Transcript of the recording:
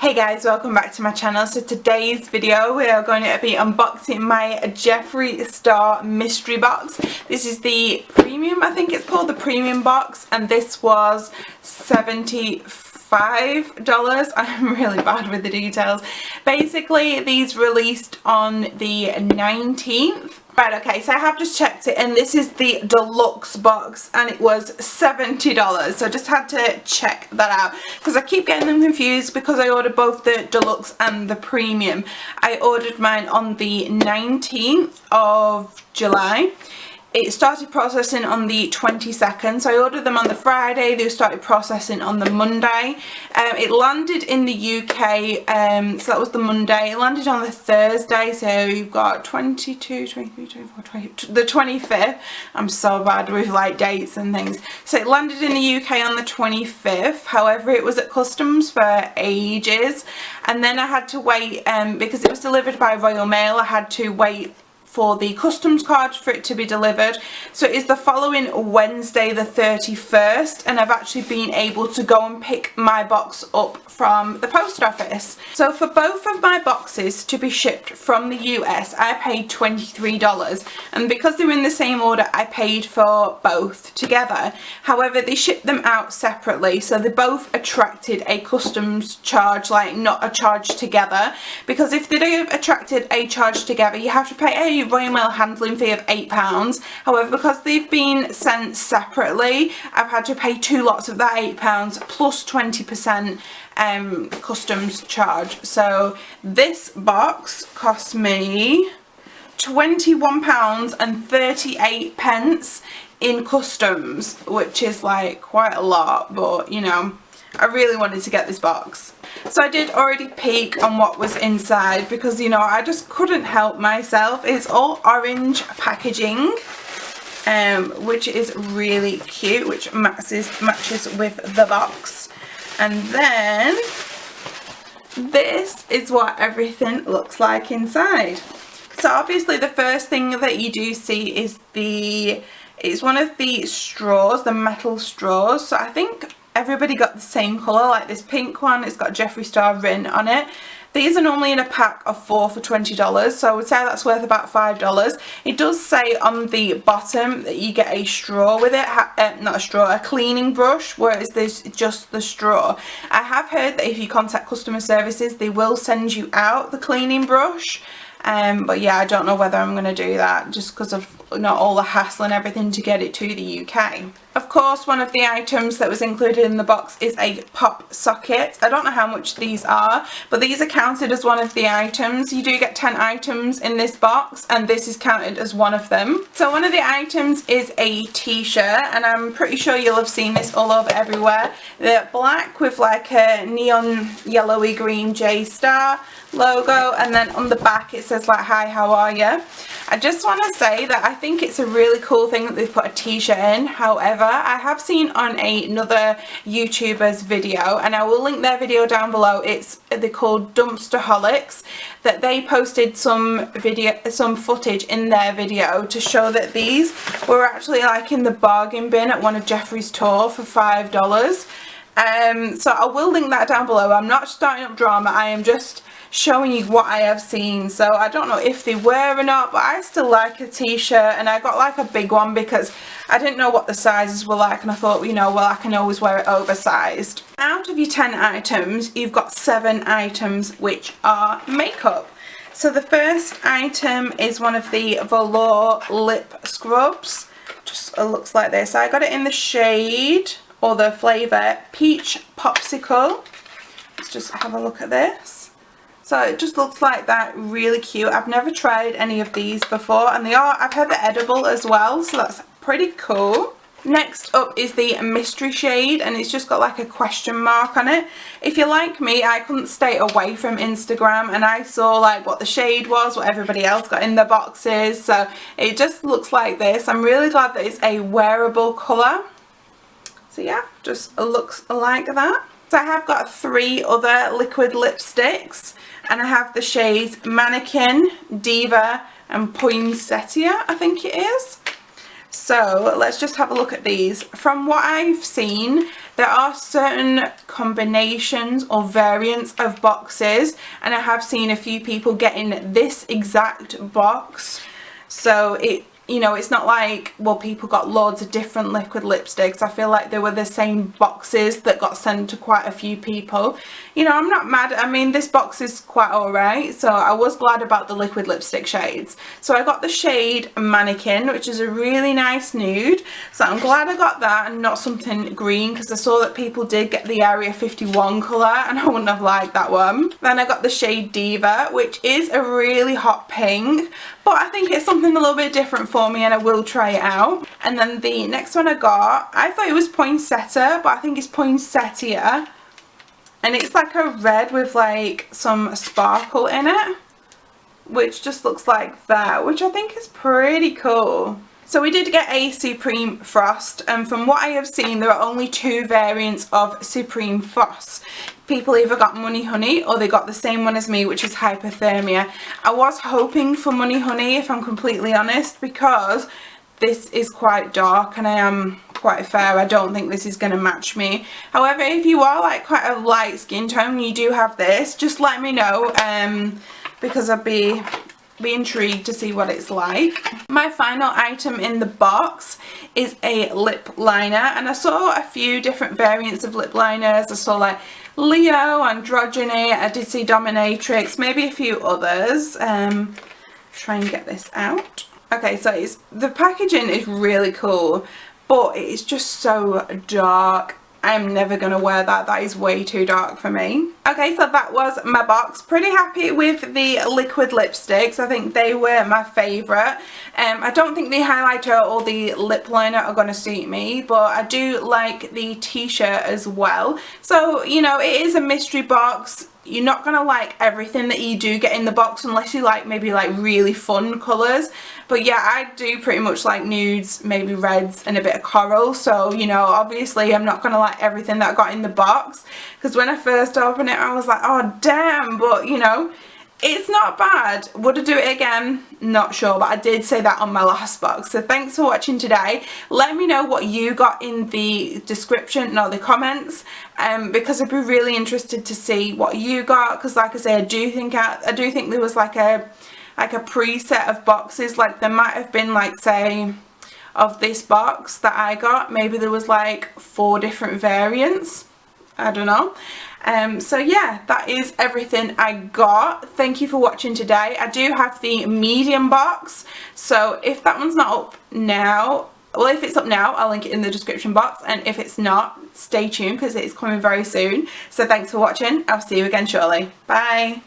Hey guys, welcome back to my channel. So today's video we are going to be unboxing my Jeffree Star mystery box. This is the premium, I think it's called the premium box, and this was $75. I'm really bad with the details. Basically these released on the 19th. Right, okay, so I have just checked it, and this is the deluxe box, and it was $70. So I just had to check that out because I keep getting them confused because I ordered both the deluxe and the premium. I ordered mine on the 19th of July. It started processing on the 22nd, so I ordered them on the Friday. They started processing on the Monday. It landed in the UK, so that was the Monday. It landed on the Thursday, so you've got 22, 23, 24, 20, the 25th. I'm so bad with like dates and things. So it landed in the UK on the 25th. However, it was at customs for ages, and then I had to wait because it was delivered by Royal Mail. I had to wait for the customs card for it to be delivered. So it is the following Wednesday the 31st, and I've actually been able to go and pick my box up from the post office. So for both of my boxes to be shipped from the US, I paid $23, and because they were in the same order I paid for both together. However, they shipped them out separately, so they both attracted a customs charge, like not a charge together, because if they have attracted a charge together you have to pay a Royal Mail handling fee of £8. However, because they've been sent separately, I've had to pay two lots of that £8 plus 20% customs charge. So this box cost me £21.38 in customs, which is like quite a lot, but you know, I really wanted to get this box. So I did already peek on what was inside because, you know, I just couldn't help myself. It's all orange packaging, which is really cute, which matches with the box. And then this is what everything looks like inside. So obviously the first thing that you do see is it's one of the straws, the metal straws. So I think everybody got the same colour, like this pink one, it's got Jeffree Star written on it. These are normally in a pack of 4 for $20, so I would say that's worth about $5. It does say on the bottom that you get a straw with it, not a straw, a cleaning brush, whereas there's just the straw. I have heard that if you contact customer services they will send you out the cleaning brush. But yeah, I don't know whether I'm going to do that just because of not all the hassle and everything to get it to the UK. Of course, one of the items that was included in the box is a pop socket. I don't know how much these are, but these are counted as one of the items. You do get 10 items in this box, and this is counted as one of them. So one of the items is a t-shirt, and I'm pretty sure you'll have seen this all over everywhere. They're black with like a neon yellowy green J Star logo, and then on the back it says like, hi, how are you? I just want to say that I think it's a really cool thing that they've put a t-shirt in. However, I have seen on another YouTuber's video, and I will link their video down below. They're called Dumpsterholics, that they posted some footage in their video to show that these were actually like in the bargain bin at one of Jeffree's tour for $5. So I will link that down below. I'm not starting up drama, I am just showing you what I have seen. So I don't know if they were or not, but I still like a t-shirt, and I got like a big one because I didn't know what the sizes were like, and I thought, you know, well, I can always wear it oversized. Out of your 10 items you've got 7 items which are makeup. So the first item is one of the velour lip scrubs. Just looks like this. I got it in the shade, or the flavour, Peach Popsicle. Let's just have a look at this. So it just looks like that, really cute. I've never tried any of these before, and I've heard they're edible as well, so that's pretty cool. Next up is the mystery shade, and it's just got like a question mark on it. If you're like me, I couldn't stay away from Instagram, and I saw like what the shade was, what everybody else got in their boxes, so it just looks like this. I'm really glad that it's a wearable colour. So yeah, just looks like that. So I have got 3 other liquid lipsticks, and I have the shades Mannequin, Diva and Poinsettia, I think it is. So let's just have a look at these. From what I've seen, there are certain combinations or variants of boxes, and I have seen a few people getting this exact box. So you know, it's not like, well, people got loads of different liquid lipsticks. I feel like they were the same boxes that got sent to quite a few people. You know, I'm not mad. I mean, this box is quite alright, so I was glad about the liquid lipstick shades. So I got the shade Mannequin, which is a really nice nude. So I'm glad I got that and not something green, because I saw that people did get the Area 51 colour and I wouldn't have liked that one. Then I got the shade Diva, which is a really hot pink, but I think it's something a little bit different for me and I will try it out. And then the next one I got, I thought it was poinsettia, but I think it's poinsettia. And it's like a red with like some sparkle in it, which just looks like that, which I think is pretty cool. So we did get a Supreme Frost, and from what I have seen, there are only 2 variants of Supreme Frost. People either got Money Honey or they got the same one as me, which is Hypothermia. I was hoping for Money Honey, if I'm completely honest, because this is quite dark and I am quite fair. I don't think this is going to match me. However, if you are like quite a light skin tone, you do have this, just let me know, because I'd be intrigued to see what it's like. My final item in the box is a lip liner, and I saw a few different variants of lip liners. I saw like Leo, Androgyny, I did see Dominatrix, maybe a few others. Try and get this out. Okay, so the packaging is really cool, but it's just so dark. I'm never going to wear that. That is way too dark for me. Okay, so that was my box. Pretty happy with the liquid lipsticks. I think they were my favourite. I don't think the highlighter or the lip liner are going to suit me, but I do like the t-shirt as well. So, you know, it is a mystery box. You're not going to like everything that you do get in the box unless you like maybe like really fun colours. But yeah, I do pretty much like nudes, maybe reds and a bit of coral. So, you know, obviously I'm not going to like everything that I got in the box, because when I first opened it I was like, oh damn, but you know, it's not bad. Would I do it again? Not sure, but I did say that on my last box. So thanks for watching today. Let me know what you got in the description, no, the comments, because I'd be really interested to see what you got. Because like I say, I do think there was like a preset of boxes. Like there might have been like, say, of this box that I got, maybe there was like 4 different variants. I don't know. So yeah, that is everything I got. Thank you for watching today. I do have the medium box, so if that one's not up now, well, if it's up now, I'll link it in the description box, and if it's not, stay tuned because it's coming very soon. So thanks for watching. I'll see you again shortly. Bye.